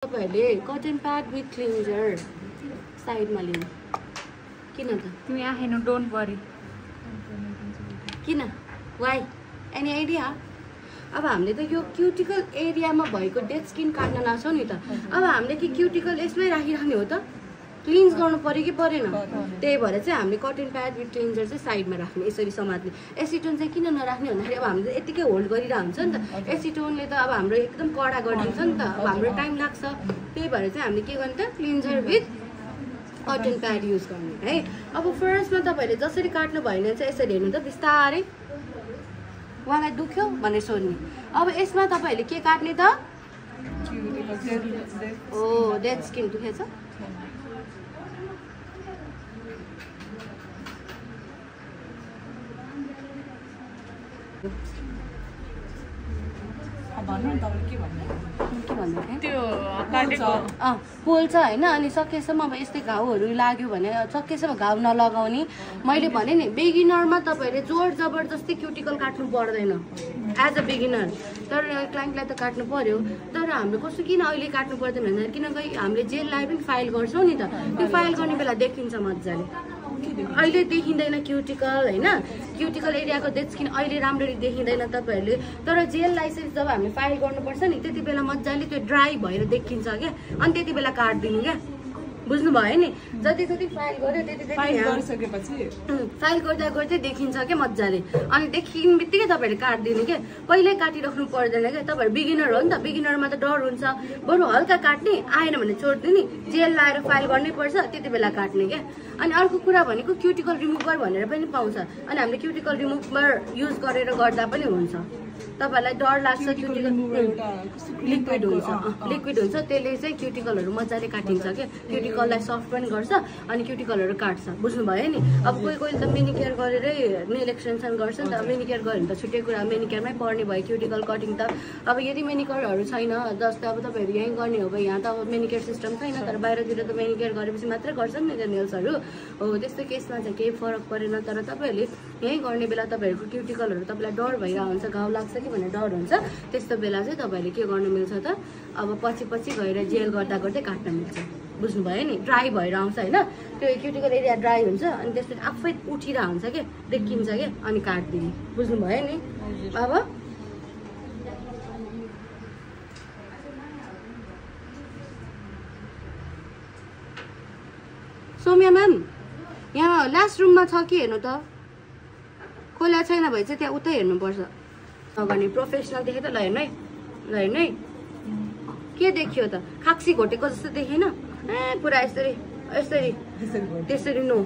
तपाईहरुले cotton pad with cleanser साइडमा लिनु किन त तिमी आएन डोन्ट वरी किन वाइ एनी आइडिया अब हामीले त यो क्युटिकल एरियामा भएको डेड स्किन काट्न लाग्छौं नि त अब हामीले के क्युटिकल यसमै राखिराख्ने हो त क्लिन्ज गर्नु पर्यो कि परेन त्यही भएर चाहिँ हामीले कटन प्याड विथ क्लिन्जर चाहिँ साइडमा राख्ने यसरी समात्ने एसिटोन चाहिँ किन नराख्ने भन्दाखेरि अब हामीले यतिकै होल्ड गरिरह हुन्छ नि त एसिटोनले त अब हाम्रो एकदम कडा गरिदिन्छ नि त अब हाम्रो टाइम लाग्छ त्यही भएर चाहिँ हामीले के गर्ने त cleanser with cotton pad use गर्ने है अब फर्स्टमा तपाईहरुले जसरी काट्नु भएन चाहिँ यसरी हेर्नु त बिस्तारै उहाँलाई दुख्यो भनेर सोध्ने अब यसमा तपाईहरुले के काट्ने त ओ डेड स्किन दुखेछ पोल्छ होइन अनि सकेसम्म अब यस्तै घाउहरू लाग्यो भने सकेसम्म घाउ नलगाउने मैले भने नि बिगिनरमा तपाईँहरूले जोर जबरजस्ती क्युटिकल काट्नु पर्दैन एज अ बिगिनर तर क्लाइन्टलाई त काट्नु पर्यो तर हाम्रो कस्तो किन अहिले काट्नु पर्दैन भन्दा किनकि हामीले जेललाई पनि फाइल गर्छौँ नि त त्यो फाइल गर्ने बेला देखिन्छ मजाले अहिले देखिँदैन क्युटिकल होइन क्युटिकल एरियाको डेड स्किन अहिले राम्ररी देखिँदैन तपाईँहरूले तर जेल लाइसेन्स जब हामीले फाइल गर्नुपर्छ नि त्यति बेला मजाले त्यो ड्राई भएर देखिन्छ क्या अनि त्यति बेला काटिदिनु क्या बुझ्नु भयो नि जति जति फाइल गर्यो त्यति फाइल गर्दा गर्दै देखिन्छ क्या मजाले अनि देखिने बित्तिकै तपाईँहरूले काटिदिनु क्या पहिल्यै काटिराख्नु पर्दैन क्या तपाईँहरू बिगिनर हो नि त बिगिनरमा त डर हुन्छ बरु हल्का काट्ने आएन भने छोडिदिने जेल लाएर फाइल गर्नै पर्छ त्यति बेला काट्ने क्या अनि अर्को कुरा भनेको क्युटिकल रिमुभर भनेर पनि पाउँछ अनि हामीले क्युटिकल रिमुभर युज गरेर गर्दा पनि हुन्छ तपाईहरुलाई डर लाग्छ क्युटिकल लिक्विड हुन्छ त्यसले चाहिँ क्युटिकलहरू मजाले काटिन्छ क्या क्युटिकललाई सफ्ट पनि गर्छ अनि क्युटिकलहरू काट्छ बुझ्नु भयो नि अब कोही कोही त मेनिकेयर गरेरै नेल एक्सटेन्सन गर्छ नि त मेनिकेयर गर्यो भने त छुट्टै कुरा मेनिकेयरमै पर्ने भयो क्युटिकल कटिङ त अब यदि मेनिकेयरहरू छैन जस्तै अब तपाईँहरू यहीँ गर्ने हो भने यहाँ त अब मेनिकेयर सिस्टम छैन तर बाहिरतिर त मेनिकेयर गरेपछि मात्रै गर्छन् नि त नेल्सहरू हो त्यस्तो केसमा चाहिँ केही फरक परेन तर तपाईँहरूले यहीँ गर्ने बेला तपाईँहरूको क्युटिकलहरू तपाईँलाई डर भइरहेको हुन्छ घाउ लाग्छ कि भन्ने डर हुन्छ त्यस्तो बेला चाहिँ तपाईँहरूले के गर्नु मिल्छ त अब पछि गएर जेल गर्दा गर्दै काट्न मिल्छ बुझ्नु भयो नि ड्राई भएर आउँछ होइन त्यो क्युटिकल एरिया ड्राई हुन्छ अनि त्यसपछि आफै उठिरहेको हुन्छ क्या देखिन्छ क्या अनि काटिदिने बुझ्नु भयो नि अब सौम्या म्याम यहाँ लास्ट रुममा छ कि हेर्नु त खोला छैन भए चाहिँ त्यहाँ उतै हेर्नुपर्छ नगर्ने प्रोफेसनल देखेँ त ल हेर्नु है के देखियो त खाक्सी घोटेको जस्तो देखेन पुरा त्यसरी नो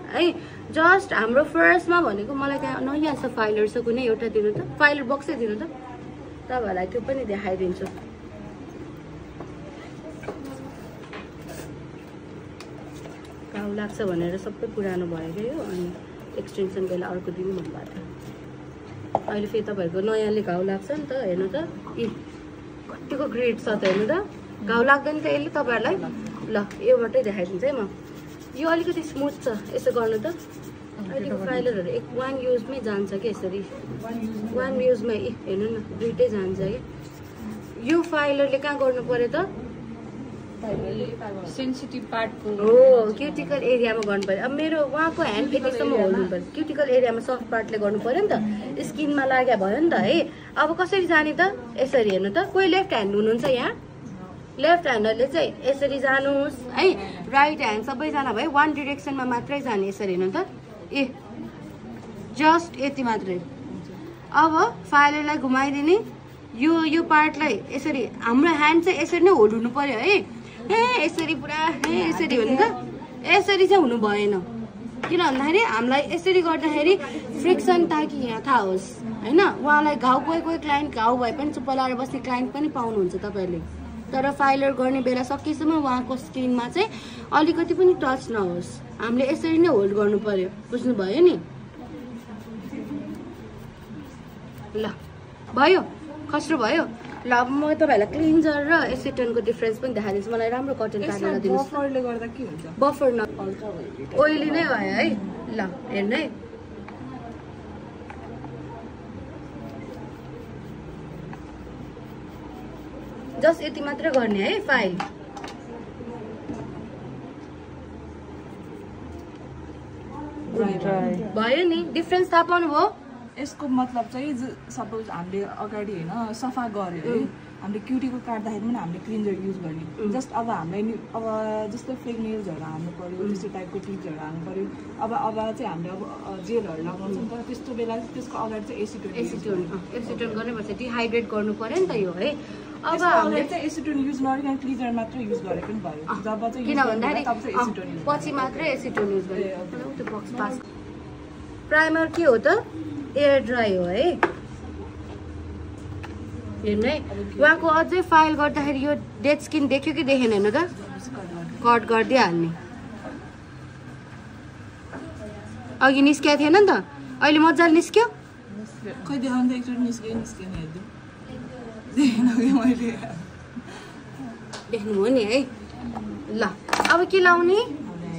है जस्ट हाम्रो फर्स्टमा भनेको मलाई त्यहाँ नयाँ छ फाइलर छ कुनै एउटा दिनु त फाइलर बक्सै दिनु त तपाईँहरूलाई त्यो पनि देखाइदिन्छु घाउ लाग्छ भनेर सबै पुरानो भयो क्या यो अनि एक्सटेन्सन बेला अर्को दिनु भन्नुभएको थियो अहिले फेरि तपाईँहरूको नयाँले घाउ लाग्छ नि त हेर्नु त कतिको ग्रेड छ त हेर्नु त घाउ लाग्दैन त यसले तपाईँहरूलाई ल योबाटै देखाइदिन्छु है म यो अलिकति स्मुथ छ यसो गर्नु त अहिलेको फाइलरहरू वान युजमै जान्छ कि यसरी वान युजमै हेर्नु न दुइटै जान्छ कि यो फाइलरले कहाँ गर्नु पर्यो त सेन्सिटिभ पार्टको हो क्युटिकल एरियामा गर्नु पर्यो अब मेरो उहाँको ह्यान्ड यतिसम्म होल्नु पर्यो क्युटिकल एरियामा सफ्ट पार्टले गर्नु पर्यो नि त स्किनमा लाग्या भयो नि त है अब कसरी जाने त यसरी हेर्नु त कोही लेफ्ट ह्यान्ड हुनुहुन्छ यहाँ लेफ्ट ह्यान्डरले चाहिँ यसरी जानुहोस् है राइट ह्यान्ड सबैजना भयो वान डिरेक्सनमा मात्रै जाने यसरी हेर्नु त जस्ट यति मात्रै अब फाइलरलाई घुमाइदिने यो पार्टलाई यसरी हाम्रो ह्यान्ड चाहिँ यसरी नै होल्ड हुनु पर्यो है यसरी पुरा यसरी हो नि त यसरी चाहिँ हुनु भएन किन भन्दाखेरि हामीलाई यसरी गर्दाखेरि फ्रिक्सन ताकि यहाँ थाहा होस् होइन उहाँलाई घाउ कोही क्लाइन्ट घाउ भए पनि चुप्प लाएर बस्ने क्लाइन्ट पनि पाउनुहुन्छ तपाईँहरूले तर फाइलर गर्ने बेला सकेसम्म उहाँको स्किनमा चाहिँ अलिकति पनि टच नहोस् हामीले यसरी नै होल्ड गर्नु पर्यो बुझ्नु भयो नि ल भयो खस्रो भयो ल अब म तपाईँहरूलाई क्लिन्जर र एसिटोनको डिफरेन्स पनि देखाइदिन्छु मलाई राम्रो कटन प्याड दिनुहोस् बफरले गर्दा के हुन्छ बफर न ओइली नै भयो है ल हेर्नु है जस्ट यति मात्र गर्ने है फाइल। भयो नि, डिफरेन्स थाहा पाउनु भयो। यसको मतलब चाहिँ सपोज हामीले अगाडि होइन सफा गर्यो है, हामीले क्युटिकल काट्दाखेरि पनि हामीले क्लिन्जर युज गर्ने। जस्ट अब हामीलाई अब जस्तो फेक नेल्सहरू हाल्नु पऱ्यो, त्यस्तो टाइपको टिप्सहरू हाल्नु पऱ्यो। अब चाहिँ हामीले अब जेलहरू लगाउँछौँ, तर त्यस्तो बेला त्यसको अगाडि चाहिँ एसिटोन गर्नुपर्छ, डिहाइड्रेट गर्नु पर्यो नि त यो है। अब हामीले चाहिँ एसिटोन युज नगरिकन क्लिन्जर मात्र युज गरे पनि भयो। जब चाहिँ किन भन्दाखेरि पछि मात्रै एसिटोन युज गर्ने। प्राइमर के हो त? एयर ड्राई हो है। हेर्नु है, उहाँको अझै फाइल गर्दाखेरि यो डेड स्किन देख्यो कि देखेन हेर्नु त, कट गरिदिइहाल्ने। अघि निस्किएको थिएन नि त, अहिले मजाले निस्क्यो। खै देखाउनु त एकचोटि निस्केन हेर्दै मैले देख्नुभयो नि है। ल अब के लाउने?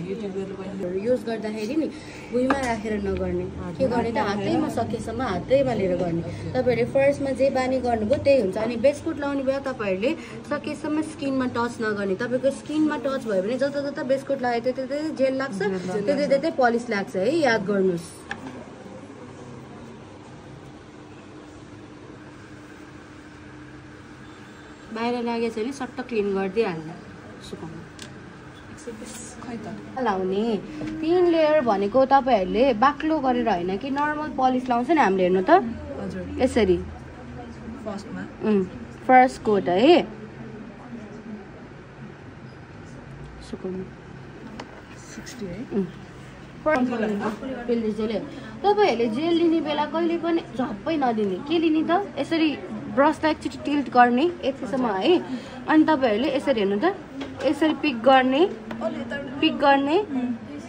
युज गर्दाखेरि नि भुइँमा राखेर नगर्ने, के गर्ने त हातैमा सकेसम्म हातैमा लिएर गर्ने। तपाईँहरूले फर्स्टमा जे बानी गर्नुभयो त्यही हुन्छ। अनि बेस्कुट लाउने बेला तपाईँहरूले सकेसम्म स्किनमा टच नगर्ने। तपाईँको स्किनमा टच भयो भने जता जता बेस्कुट लगायो त्यतै जेल लाग्छ, त्यतै पलिस लाग्छ है, याद गर्नुहोस्। बाहिर लागेको छ भने सट्ट क्लिन गरिदिइहाल्नु, सुकाउनु। लाउने 3 लेयर भनेको तपाईँहरूले बाक्लो गरेर होइन कि नर्मल पलिस लाउँछ नि हामीले। हेर्नु त यसरी फर्स्ट कोट है, सुकाउनु 60 है। तपाईँहरूले जेल लिने बेला कहिले पनि झप्पै नदिने। के लिने त? यसरी ब्रसलाई एकचोटि टिल्ट गर्ने यतिसम्म है, अनि तपाईँहरूले यसरी हेर्नु त, यसरी पिक गर्ने।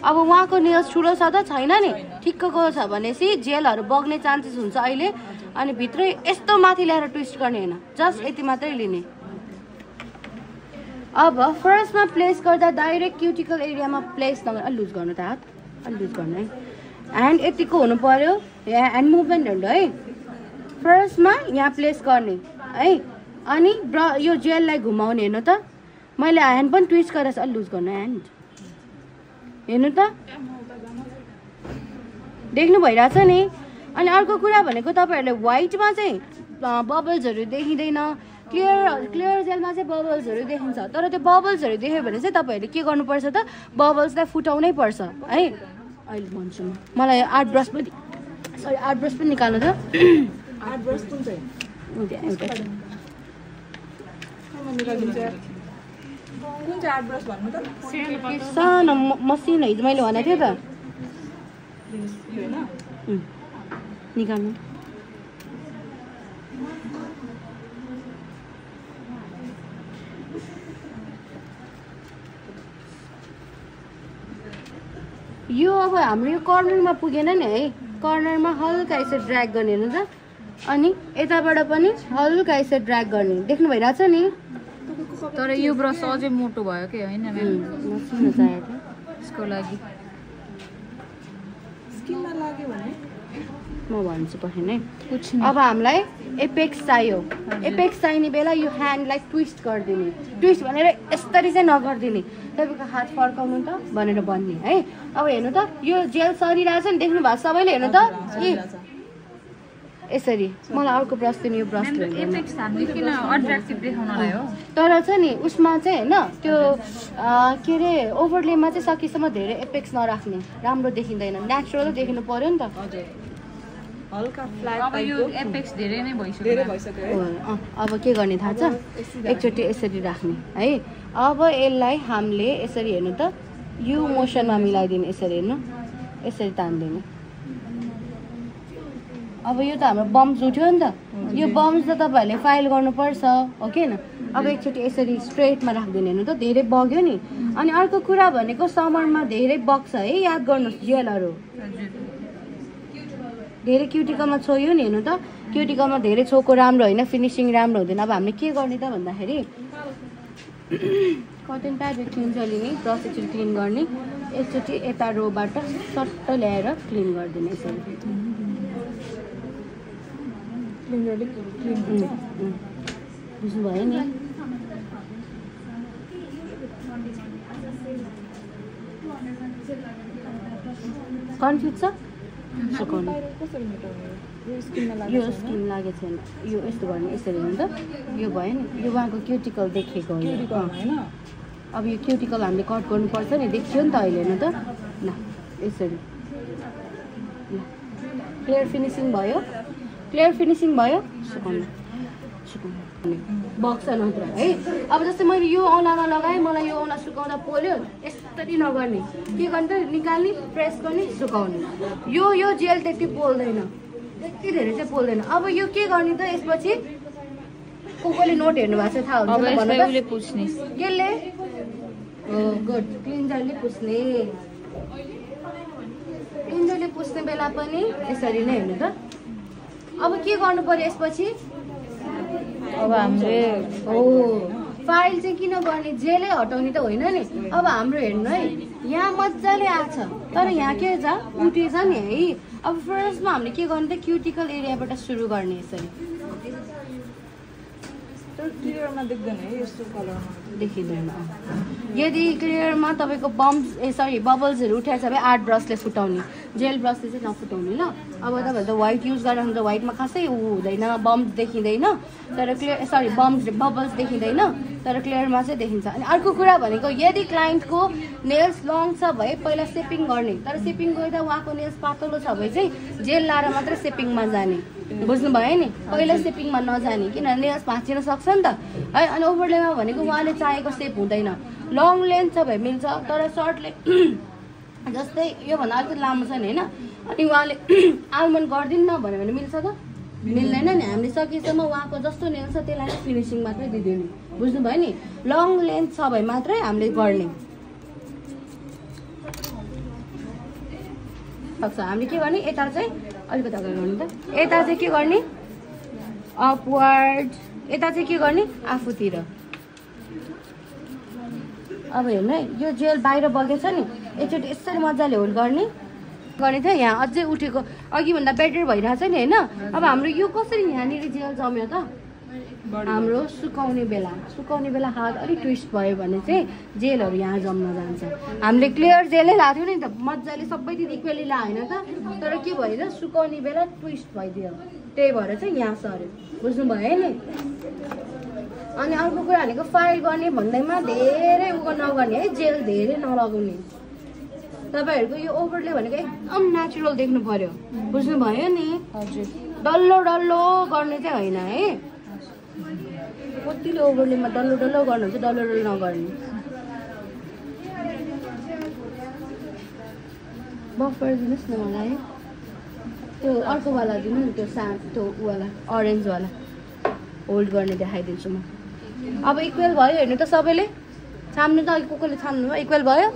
अब उहाँको नेल्स ठुलो छ त छैन नि, ठिक्कको छ भनेपछि जेलहरू बग्ने चान्सेस हुन्छ अहिले। अनि भित्रै यस्तो माथि ल्याएर ट्विस्ट गर्ने होइन, जस्ट यति मात्रै लिने। अब फर्स्टमा प्लेस गर्दा डाइरेक्ट क्युटिकल एरियामा प्लेस नगर्नु, अलि लुज गर्नु त हात, अलि लुज गर्नु है। ह्यान्ड यतिको हुनु पर्यो, ह्यान्ड मुभमेन्टहरू है। फर्स्टमा यहाँ प्लेस गर्ने है, अनि यो जेललाई घुमाउने। हेर्नु त, मैले ह्यान्ड पनि ट्विस्ट गरेर अलि लुज गर्नु ह्यान्ड। हेर्नु त, देख्नु भइरहेछ नि। अनि अर्को कुरा भनेको तपाईँहरूले व्हाइटमा चाहिँ बबल्सहरू देखिँदैन, क्लियर जेलमा चाहिँ बबल्सहरू देखिन्छ। तर त्यो बबल्सहरू देख्यो भने चाहिँ तपाईँहरूले के गर्नुपर्छ त, बबल्सलाई फुटाउनै पर्छ है। अहिले भन्छु म, मलाई आर्ट ब्रस पनि निकाल्नु त। आर्ट ब्रस कुन चाहिँ? कुन चाहिँ आर्ट ब्रस भन्नु त? सानो मसिनो हिजो मैले भनेको थिएँ त, निकाल्नु। यो अब हाम्रो यो कर्नरमा पुगेन नि है, कर्नरमा हल्का यसरी ड्र्याग गर्ने। हेर्नु त, अनि यताबाट पनि हल्का यसरी ड्र्याग गर्ने। देख्नु भइरहेछ नि। तर यो ब्रस अझै मोटो भयो कि होइन मसिनो चाहिएको यसको लागि। स्किनमा लाग्यो भने म भन्छु पछि नै। अब हामीलाई एपेक्स चाहियो। एपेक्स चाहिने बेला यो ह्यान्डलाई ट्विस्ट गरिदिने। ट्विस्ट भनेर यसरी चाहिँ नगरिदिने, तपाईँको हात फर्काउनु त भनेर भन्ने है। अब हेर्नु त, यो जेल सरिरहेछ नि, देख्नु भएको सबैले। हेर्नु त, यसरी। मलाई अर्को ब्रस दिनु, यो ब्रस तर चाहिँ नि उसमा चाहिँ होइन त्यो के अरे ओभरलेमा चाहिँ सकेसम्म धेरै एपेक्स नराख्ने, राम्रो देखिँदैन, नेचुरल देखिनु पर्यो नि त। हल्का फ्ल्याट अब यो एपेक्स धेरै नै भइसक्यो। अब के गर्ने थाहा छ? एकचोटि यसरी राख्ने है। अब यसलाई हामीले यसरी हेर्नु त, यो मोसनमा मिलाइदिने। यसरी हेर्नु, यसरी तान्दिने। अब यो त हाम्रो बम्स उठ्यो नि त, यो बम्स त तपाईँहरूले फाइल गर्नुपर्छ हो कि होइन। अब एकचोटि यसरी स्ट्रेटमा राखिदिने। हेर्नु त, धेरै बग्यो नि। अनि अर्को कुरा भनेको समरमा धेरै बग्छ है, याद गर्नुहोस्। जेलहरू धेरै क्युटिकलमा छोयो नि। हेर्नु त, क्युटिकलमा धेरै छोको राम्रो होइन, फिनिसिङ राम्रो हुँदैन। अब हामीले के गर्ने त भन्दाखेरि कटन प्याड क्लिन लिने, ब्रस एकचोटि क्लिन गर्ने, एकचोटि यता रोबाट सट्ट ल्याएर क्लिन गरिदिने। यसरी बुझ्नुभयो नि। कन्फ्युज छ सुकाउनु कसरी मेटाउने यो स्किनमा यो स्किन लागेको छैन यो यस्तो गर्ने यसरी हो नि त यो भयो नि यो उहाँको क्युटिकल देखेको हो यो। हैन अब यो क्युटिकल हामीले कट गर्नुपर्छ नि देखियो नि त अहिले होइन त ल यसरी ल क्लियर फिनिसिङ भयो क्लियर फिनिसिङ भयो सुकाउनु सुकाउनु बक्स नत्र है। अब जस्तै मैले यो औँलामा लगाएँ मलाई यो औँला सुकाउँदा पोल्यो यसरी नगर्ने के गर्ने त निकाल्ने प्रेस गर्ने सुकाउने यो जेल त्यति पोल्दैन त्यति धेरै चाहिँ पोल्दैन। अब यो के गर्ने त यसपछि कसले नोट हेर्नु भएको छ थाहा हुन्छ पुछ्ने केले हो गुड क्लिन्जरले पुस्ने क्लिन्जरले पुस्ने बेला पनि यसरी नै हेर्नु त। अब के गर्नु पर्यो यसपछि अब हामीले हो फाइल चाहिँ किन गर्ने जेलै हटाउने त होइन नि। अब हाम्रो हेर्नु है यहाँ मजाले आछ तर यहाँ के छ उठेछ नि है। अब फर्स्टमा हामीले के गर्ने त क्युटिकल एरियाबाट सुरु गर्ने यसरी तर क्लियरमा देख्दैन है यस्तो कलरमा देखिँदैन। यदि क्लियरमा तपाईँको बबल्सहरू उठाएछ भने आर्ट ब्रसले फुटाउने जेल ब्रसले चाहिँ नफुटाउने ल। अब तपाईँहरू त व्हाइट युज गरेर हुन्छ व्हाइटमा खासै हुँदैन बम्स देखिँदैन तर बबल्स देखिँदैन तर क्लियरमा चाहिँ देखिन्छ। अनि अर्को कुरा भनेको यदि क्लाइन्टको नेल्स लङ छ भए पहिला सेपिङ गर्ने तर सेपिङ गर्दा उहाँको नेल्स पातलो छ भए चाहिँ जेल लाएर मात्रै सेपिङमा जाने बुझ्नुभयो नि। पहिला सेपिङमा नजाने किनभने नेल्स भाँचिन सक्छ नि त है। अनि ओभरलेमा भनेको उहाँले चाहेको सेप हुँदैन लङ लेन्थ छ भए मिल्छ तर सर्टले जस्तै योभन्दा अलिकति लामो छ नि होइन अनि उहाँले आल्मन्ड गरिदिन्न भन्यो भने मिल्छ त मिल्दैन नि। हामीले सकेसम्म उहाँको जस्तो नेल्स छ त्यसलाई नै फिनिसिङ मात्रै दिँदैन बुझ्नुभयो नि। लङ लेन्थ छ भए मात्रै हामीले गर्ने सक्छ। हामीले के गर्ने यता चाहिँ अलिकति अगाडि गर्नु त यता चाहिँ के गर्ने अपवर्ड यता चाहिँ के गर्ने आफूतिर। अब हेर्नु है यो जेल बाहिर बगेछ नि एकचोटि यसरी मजाले होल्ड गर्ने थियो यहाँ अझै उठेको अघिभन्दा बेटर भइरहेछ नि होइन। अब हाम्रो यो कसरी यहाँनिर जेल जम्यो त हाम्रो सुकाउने बेला हात अलिक ट्विस्ट भयो भने चाहिँ जेलहरू यहाँ जम्न जान्छ। हामीले क्लियर जेलै लाग्थ्यो नि त मजाले सबैतिर इक्वेली ला होइन त तर के भयो त सुकाउने बेला ट्विस्ट भइदियो त्यही भएर चाहिँ यहाँ सर्यो बुझ्नुभयो नि। अनि अर्को कुरा भनेको फाइल गर्ने भन्दैमा धेरै उयो नगर्ने है जेल धेरै नलगाउने। तपाईँहरूको यो ओभरले भनेको एकदम नेचुरल देख्नु पर्यो बुझ्नुभयो नि। डल्लो डल्लो गर्ने चाहिँ होइन है कतिले ओभरलेमा डल्लो डल्लो गर्नुहुन्छ डल्लो डल्लो नगर्ने। बफ गरिदिनुहोस् न मलाई त्यो अर्कोवाला दिनु नि त्यो वाला अरेन्जवाला होल्ड गर्ने देखाइदिन्छु म। अब इक्वेल भयो हेर्नु त सबैले छाम्नु त अघि कसले छाम्नु भयो इक्वेल भयो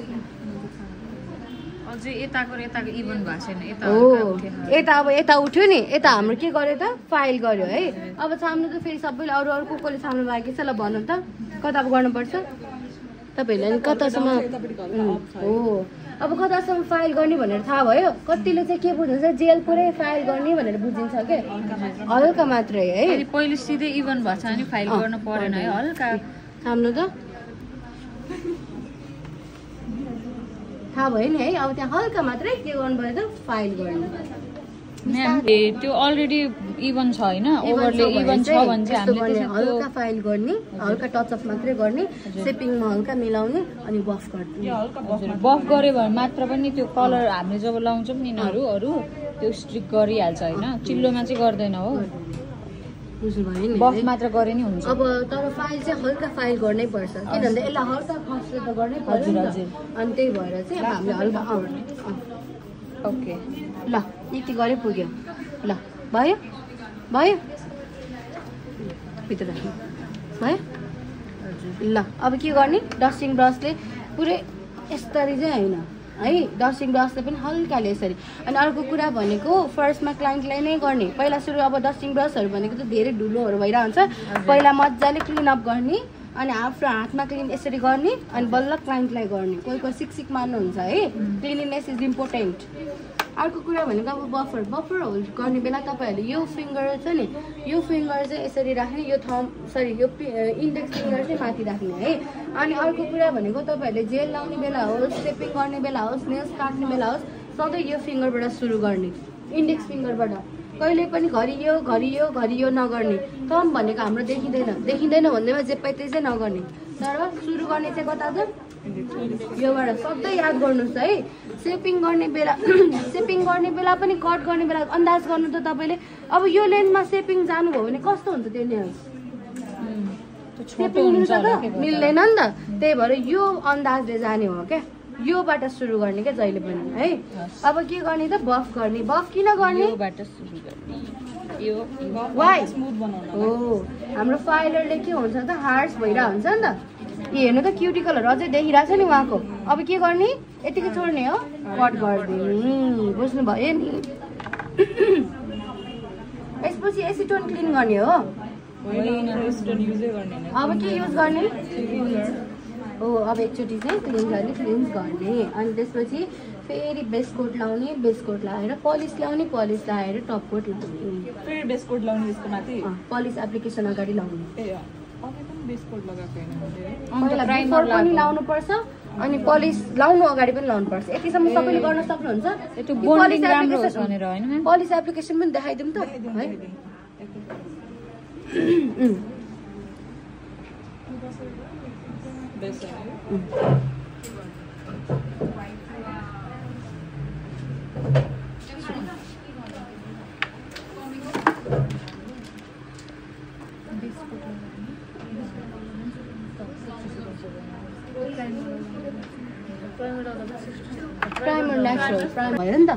अझै यताको इभन भएको छैन हो यता अब यता उठ्यो नि यता हाम्रो के गर्यो त फाइल गर्यो है। अब छाम्नु त फेरि सबैले अरू कसले छाम्नु बाँकी छ ल भन्नु त कता गर्नुपर्छ तपाईँहरूले कतासम्म हो अब कतासम्म फाइल गर्ने भनेर थाहा भयो। कतिले चाहिँ के बुझ्नुहुन्छ जेल पुरै फाइल गर्ने भनेर बुझिन्छ के हल्का मात्रै है। पहिले सिधै इभन भएको छ भने फाइल गर्नु परेन है हल्का छाम्नु त थाहा भयो नि है। अब त्यहाँ हल्का मात्रै के गर्नु पर्यो त फाइल गर्ने त्यो अलरेडी इभन छ होइन ओभरले इभन छ भने चाहिँ हामीले हल्का फाइल गर्ने हल्का टच अफ मात्रै गर्ने सेपिङमा हल्का मिलाउने अनि बफ गर्ने बफ गऱ्यो भने मात्र पनि त्यो कलर हामीले जब लाउँछौँ नि अरू त्यो स्ट्रिक गरिहाल्छ होइन चिल्लोमा चाहिँ गर्दैन हो बुझ्नुभयो नि बफ मात्र गरे नि हुन्छ। अब तर फाइल चाहिँ हल्का फाइल गर्नै पर्छ किनभने यसलाई हल्का खर्च त गर्नै पर्छ अनि त्यही भएर चाहिँ अब हामीले हल्का ओके ल यति गरे पुग्यो ल भयो भयो भित्र राख्नु भयो ल। अब के गर्ने डस्टिङ ब्रसले पुरै यसरी चाहिँ होइन है डस्टिङ ब्रसले पनि हल्काले यसरी। अनि अर्को कुरा भनेको फर्स्टमा क्लाइन्टलाई नै गर्ने पहिला सुरु अब डस्टिङ ब्रसहरू भनेको त धेरै ढुलोहरू भइरहन्छ पहिला मजाले क्लिन अप गर्ने अनि आफ्नो हातमा क्लिन यसरी गर्ने अनि बल्ल क्लाइन्टलाई गर्ने कोही सिक मान्नुहुन्छ है क्लिनिनेस इज इम्पोर्टेन्ट अर्को कुरा भनेको अब बफर होल्ड गर्ने बेला तपाईँहरूले यो फिङ्गर छ नि यो फिङ्गर चाहिँ यसरी राख्ने यो यो इन्डेक्स फिङ्गर चाहिँ माथि राख्ने है। अनि अर्को कुरा भनेको तपाईँहरूले जेल लाउने बेला होस् सेपिङ गर्ने बेला होस् नेल्स काट्ने बेला होस् सधैँ यो फिङ्गरबाट सुरु गर्ने इन्डेक्स फिङ्गरबाट कहिले पनि घरि यो नगर्ने। थम्ब भनेको हाम्रो देखिँदैन भन्दैमा जे पाइ त्यही चाहिँ नगर्ने तर सुरु गर्ने चाहिँ कता त योबाट सधैँ याद गर्नुहोस् है। सेपिङ गर्ने बेला पनि कट गर्ने बेला अन्दाज गर्नु त तपाईँले अब यो लेन्थमा सेपिङ जानुभयो भने कस्तो हुन्छ त्यो नेल्स सेपिङ मिल्छ त मिल्दैन नि त त्यही भएर यो अन्दाजले जाने हो क्या योबाट सुरु गर्ने क्या जहिले पनि है। अब के गर्ने त बफ गर्ने बफ किन गर्ने हो हाम्रो फाइलरले के हुन्छ त हार्ड्स भइरहेको हुन्छ नि त हेर्नु त क्युटिकलहरू अझै देखिरहेको छ नि उहाँको। अब के गर्ने यतिकै छोड्ने हो कट गरिदिने बुझ्नुभयो नि। यसपछि एसिटोन क्लिन गर्ने हो अब के युज गर्ने हो अब एकचोटि चाहिँ क्लिन्स गर्ने अनि त्यसपछि फेरि बेस कोट लाएर पलिस लाएर टप कोट लाउने फेरि बेस कोट लाउने यसको माथि पलिस एप्लिकेसन अगाडि लाउने प्राइमर पनि लाउनु पर्छ अनि पलिस लाउनु अगाडि पनि लाउनु पर्छ। यतिसम्म सबैले गर्न सक्नुहुन्छ पलिस एप्लिकेसन पनि देखाइदिउँ त है। प्राइमर नेचुरल प्राइमर भयो नि त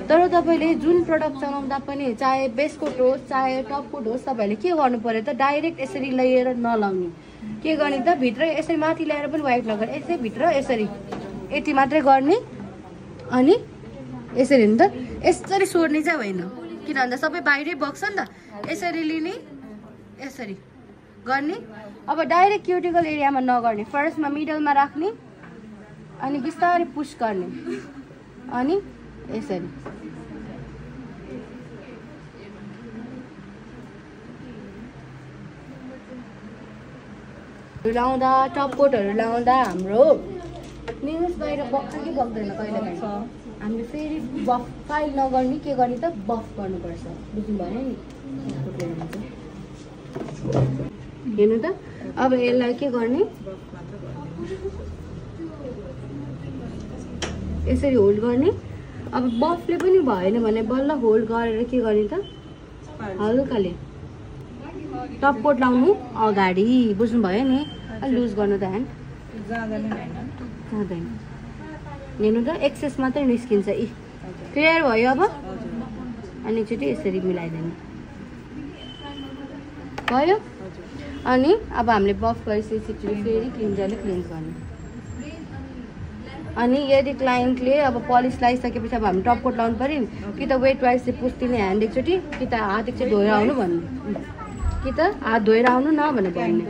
तर तपाईँले जुन प्रडक्ट चलाउँदा पनि चाहे बेस कोट होस् चाहे टप कोट होस् तपाईँहरूले के गर्नु पर्यो त डाइरेक्ट यसरी लिएर नलाउने के गर्ने त भित्र यसरी माथि ल्याएर पनि वाइट लगाएर यसै भित्र यसरी यति मात्रै गर्ने अनि यसरी नि त यसरी सोर्ने चाहिँ होइन किन भन्दा सबै बाहिरै बग्छ नि त यसरी लिने यसरी गर्ने। अब डाइरेक्ट क्युटिकल एरियामा नगर्ने फर्स्टमा मिडलमा राख्ने अनि बिस्तारै पुस गर्ने अनि यसरी लाउँदा टप कोटहरू लाउँदा हाम्रो नेल्स बाहिर बग्छ कि बग्दैन कहिलेकाहीँ हामीले फेरि बफ फाइल नगर्ने के गर्ने त बफ गर्नुपर्छ बुझ्नु भएन नि। हेर्नु त अब यसलाई के गर्ने यसरी होल्ड गर्ने। अब बफले पनि भएन भने बल्ल होल्ड गरेर के गर्ने त हल्काले टप कोट लाउनु अगाडि बुझ्नु भयो नि लुज गर्नु त ह्यान्ड जाँदैन हेर्नु त एक्सेस मात्रै निस्किन्छ इ क्लियर भयो। अब अनि एकचोटि यसरी मिलाइदिने भयो अनि अब हामीले बफ गरिसकेपछि फेरि क्लिन्जरले क्लिन्ज गर्ने अनि यदि क्लाइन्टले अब पलिस लगाइसकेपछि अब हामी टप कोट लाउनु पऱ्यो नि कि त वेट वाइज चाहिँ पुस्दिने ह्यान्ड एकचोटि कि त हात एकचोटि धोएर आउनु भन्ने कि त हात धोएर आउनु न भने भन्ने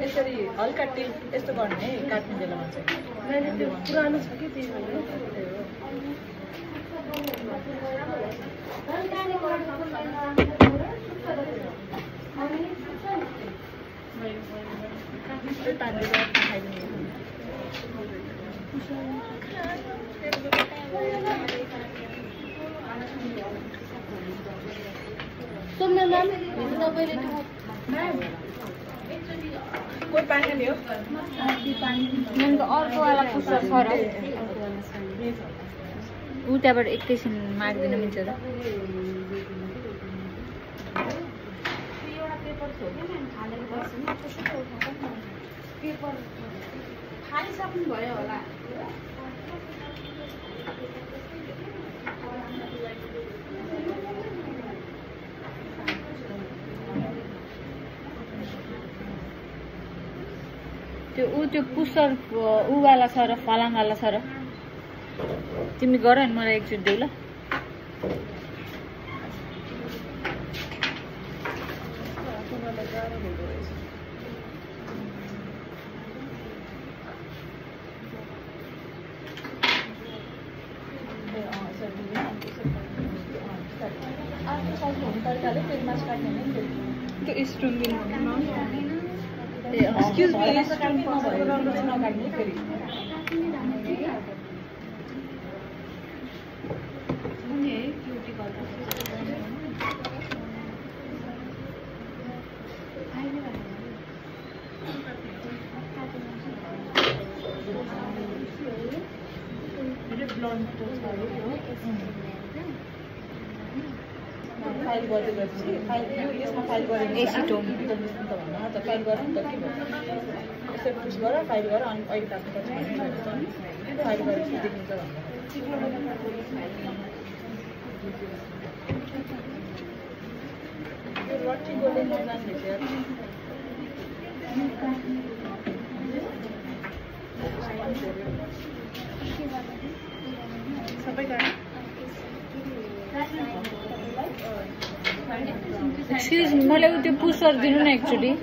यसरी हल्का टिल्ट यस्तो गर्ने है काट्ने बेलामा चाहिँ पुरानो छ कि त्यही भएर सुन्नु म्याम तपाईँले कोही पानी ल्यायो अर्कोवाला पुस्ता छ र उताबाट एकैछिन मार्दिन मिल्छ त एउटा पेपर थियो कि खाइसक्नु भयो होला त्यो पुसर उवाला छ र फलाङवाला छ र तिमी गर नि मलाई एकचोटि देऊ ल Excuse me, फाइल गरिदिएपछि यसमा फाइल गरेर एसिटोन त फाइल गर नि त के भयो यसै पुस गर फाइल गर अनि अहिले ताप्नुपर्छ फाइल गरेपछि देखिन्छ भन्दा यो रटी गोल्डन जान्दैछ यार सबै गर्न एक्सक्युज मी मलाई त्यो पुसर दिनु न एकचोटि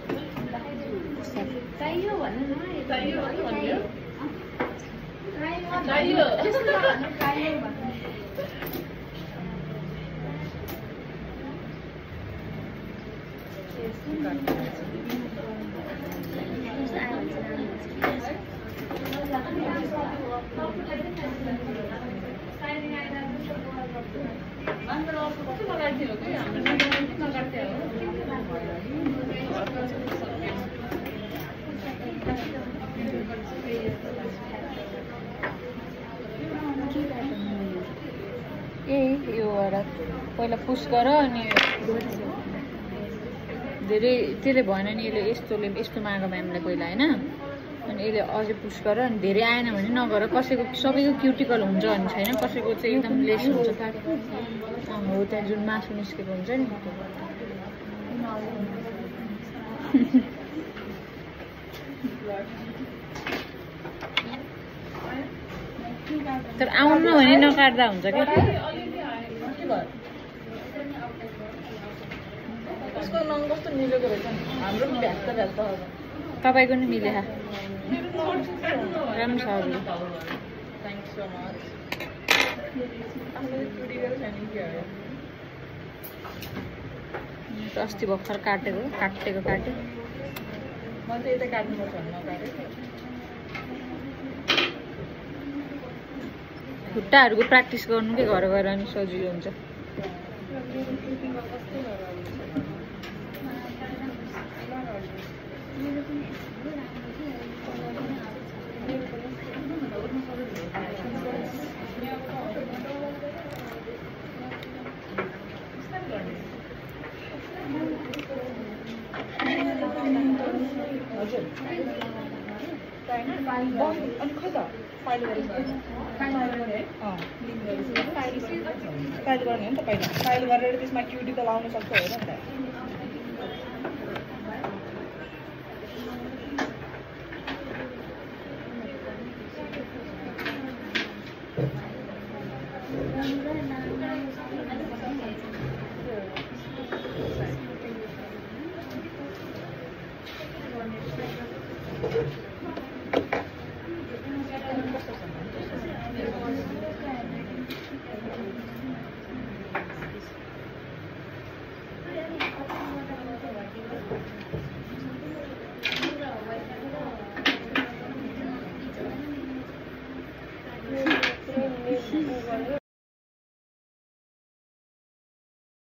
यो पहिला पुस गर अनि धेरै त्यसले भएन नि यसले यस्तो मागो म्यामलाई पहिला होइन अनि यसले अझै पुस गर अनि धेरै आएन भने नगर कसैको सबैको क्युटिकल हुन्छ भन्ने छैन कसैको चाहिँ एकदम लेस हुन्छ हो त्यहाँ जुन मासु निस्केको हुन्छ नि तर आउनु भने नकाट्दा हुन्छ क्या कस्तो मिलेको रहेछ हाम्रो तपाईँको नि मिले राम्रो छ थ्याङ्क सो मच अस्ति भर्खर काटेको काटे म चाहिँ यता काट्नुपर्छ भने नकाटेँ खुट्टाहरूको प्र्याक्टिस गर्नु के घर गएर अनि सजिलो हुन्छ अनि खै त फाइल गर्ने हो नि त पहिला फाइल गरेर त्यसमा क्युटिकल आउन सक्छ हेर नि त